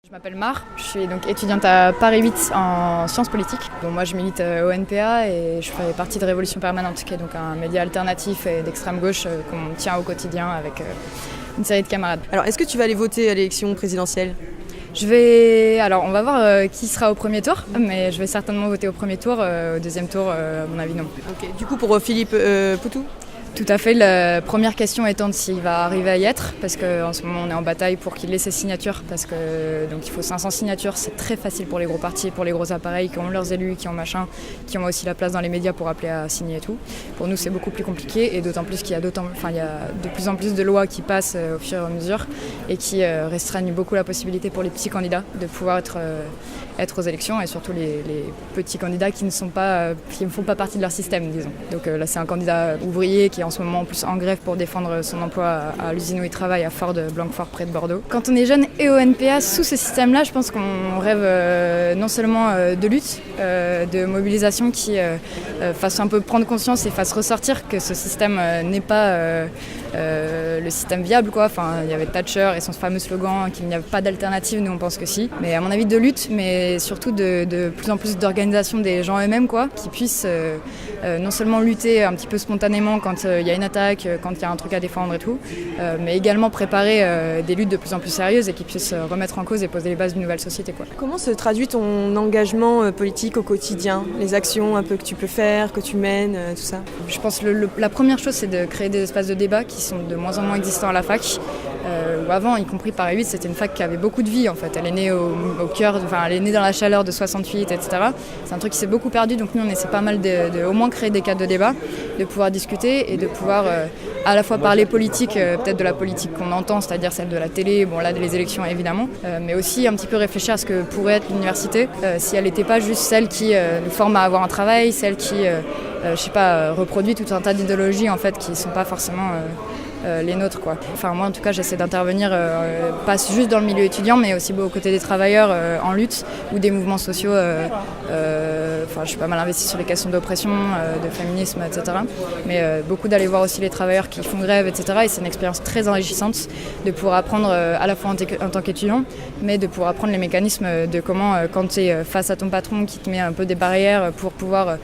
Je m'appelle Mar, je suis donc étudiante à Paris 8 en sciences politiques. Bon, moi je milite au NPA et je fais partie de Révolution Permanente, qui est donc un média alternatif et d'extrême gauche qu'on tient au quotidien avec une série de camarades. Alors est-ce que tu vas aller voter à l'élection présidentielle ? Alors on va voir qui sera au premier tour, mais je vais certainement voter au premier tour, au deuxième tour à mon avis non. Ok. Du coup pour Philippe Poutou ? Tout à fait, la première question étant s'il va arriver à y être, parce qu'en ce moment on est en bataille pour qu'il ait ses signatures, parce que donc il faut 500 signatures, c'est très facile pour les gros partis, pour les gros appareils qui ont leurs élus, qui ont machin, qui ont aussi la place dans les médias pour appeler à signer et tout. Pour nous c'est beaucoup plus compliqué, et d'autant plus qu'il y a de plus en plus de lois qui passent au fur et à mesure et qui restreignent beaucoup la possibilité pour les petits candidats de pouvoir être aux élections, et surtout les petits candidats qui ne font pas partie de leur système, disons. Donc là c'est un candidat ouvrier qui est en ce moment en plus en grève pour défendre son emploi à l'usine où il travaille à Ford, Blanquefort près de Bordeaux. Quand on est jeune et au NPA, sous ce système-là, je pense qu'on rêve non seulement de lutte, de mobilisation qui fasse un peu prendre conscience et fasse ressortir que ce système n'est pas le système viable, quoi. Enfin, il y avait Thatcher et son fameux slogan qu'il n'y a pas d'alternative, nous on pense que si. Mais à mon avis de lutte, mais surtout de plus en plus d'organisation des gens eux-mêmes, quoi, qui puissent non seulement lutter un petit peu spontanément quand il y a une attaque, quand il y a un truc à défendre et tout, mais également préparer des luttes de plus en plus sérieuses et qui puissent remettre en cause et poser les bases d'une nouvelle société, quoi. Comment se traduit ton engagement politique au quotidien ? Les actions un peu que tu peux faire, que tu mènes, tout ça ? Je pense que la première chose, c'est de créer des espaces de débat qui sont de moins en moins existants à la fac. Où avant, y compris Paris 8, c'était une fac qui avait beaucoup de vie en fait. Elle est née au cœur, elle est née dans la chaleur de 68, etc. C'est un truc qui s'est beaucoup perdu, donc nous on essaie pas mal de au moins créer des cadres de débat, de pouvoir discuter et de pouvoir à la fois parler politique, peut-être de la politique qu'on entend, c'est-à-dire celle de la télé, bon là des élections évidemment, mais aussi un petit peu réfléchir à ce que pourrait être l'université si elle n'était pas juste celle qui nous forme à avoir un travail, celle qui reproduit tout un tas d'idéologies en fait qui sont pas forcément les nôtres, quoi. Enfin moi en tout cas j'essaie d'intervenir pas juste dans le milieu étudiant mais aussi aux côtés des travailleurs en lutte ou des mouvements sociaux. Je suis pas mal investie sur les questions d'oppression, de féminisme, etc. Mais beaucoup d'aller voir aussi les travailleurs qui font grève, etc. Et c'est une expérience très enrichissante de pouvoir apprendre à la fois en tant qu'étudiant, mais de pouvoir apprendre les mécanismes de comment quand tu es face à ton patron qui te met un peu des barrières pour pouvoir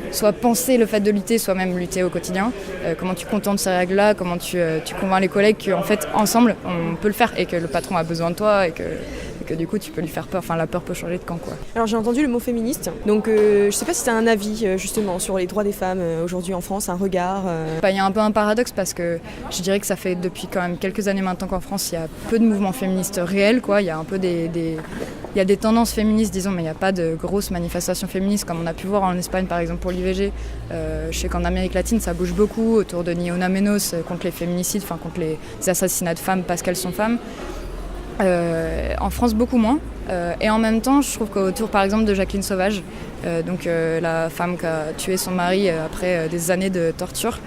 soit penser le fait de lutter, soit même lutter au quotidien. Comment tu contentes ces règles-là, comment tu convaincs les collègues qu'en fait, ensemble, on peut le faire et que le patron a besoin de toi et que du coup, tu peux lui faire peur. Enfin, la peur peut changer de camp, quoi. Alors j'ai entendu le mot féministe, donc je sais pas si tu as un avis justement sur les droits des femmes aujourd'hui en France, un regard Il y a un peu un paradoxe parce que je dirais que ça fait depuis quand même quelques années maintenant qu'en France, il y a peu de mouvements féministes réels, quoi. Il y a un peu il y a des tendances féministes, disons, mais il n'y a pas de grosses manifestations féministes comme on a pu voir en Espagne, par exemple, pour l'IVG. Je sais qu'en Amérique latine, ça bouge beaucoup autour de Niona Menos contre les féminicides, enfin contre les assassinats de femmes parce qu'elles sont femmes. En France, beaucoup moins. Et en même temps, je trouve qu'autour, par exemple, de Jacqueline Sauvage, la femme qui a tué son mari après des années de torture,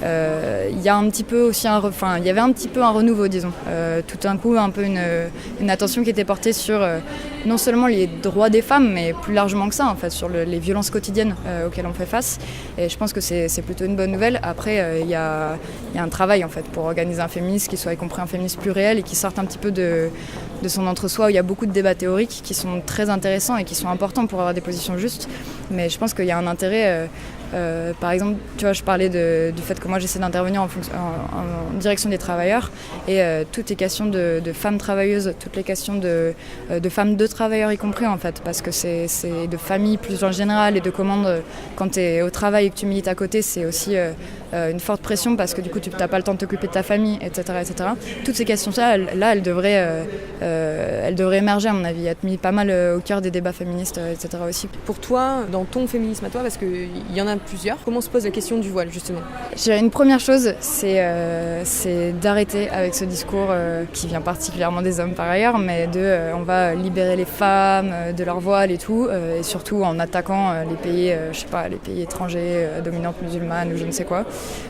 il y a un petit peu aussi il y avait un petit peu un renouveau, disons. Tout d'un coup, un peu une attention qui était portée sur non seulement les droits des femmes, mais plus largement que ça, en fait, sur les violences quotidiennes auxquelles on fait face. Et je pense que c'est plutôt une bonne nouvelle. Après, il y a un travail, en fait, pour organiser un féminisme qui soit y compris un féminisme plus réel et qui sorte un petit peu de son entre-soi, où il y a beaucoup de débats théoriques qui sont très intéressants et qui sont importants pour avoir des positions justes. Mais je pense qu'il y a un intérêt... par exemple, tu vois, je parlais du fait que moi j'essaie d'intervenir en direction des travailleurs et toutes les questions de femmes travailleuses, toutes les questions de femmes de travailleurs y compris en fait, parce que c'est de famille plus en général et de commandes quand tu es au travail et que tu milites à côté, c'est aussi une forte pression parce que du coup tu n'as pas le temps de t'occuper de ta famille, etc. etc. Toutes ces questions-là, elles devraient émerger à mon avis, être mises pas mal au cœur des débats féministes, etc. aussi. Pour toi, dans ton féminisme à toi, parce qu'il y en a plusieurs, comment se pose la question du voile justement ? Je dirais une première chose, c'est d'arrêter avec ce discours qui vient particulièrement des hommes par ailleurs, mais on va libérer les femmes de leur voile et tout, et surtout en attaquant les pays, les pays étrangers, dominantes musulmanes ou je ne sais quoi,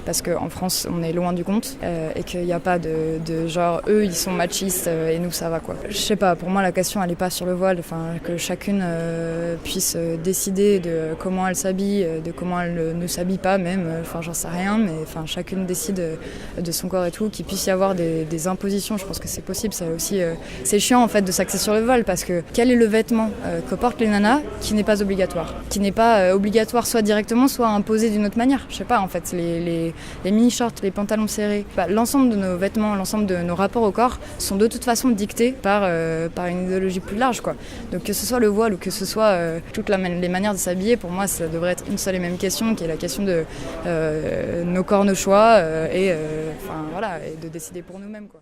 parce qu'en France on est loin du compte et qu'il n'y a pas de genre eux ils sont machistes et nous ça va, quoi. Je sais pas, pour moi la question elle est pas sur le voile, que chacune puisse décider de comment elle s'habille, de comment elles ne s'habillent pas même, enfin j'en sais rien, mais enfin chacune décide de son corps et tout, qu'il puisse y avoir des impositions, je pense que c'est possible. Ça aussi, c'est chiant en fait de s'axer sur le voile parce que quel est le vêtement que portent les nanas qui n'est pas obligatoire, obligatoire soit directement, soit imposé d'une autre manière. Je sais pas en fait, les mini-shorts, les pantalons serrés, l'ensemble de nos vêtements, l'ensemble de nos rapports au corps sont de toute façon dictés par une idéologie plus large, quoi. Donc que ce soit le voile ou que ce soit toutes les manières de s'habiller, pour moi ça devrait être une seule et même question, qui est la question de nos corps, nos choix et de décider pour nous-mêmes, quoi.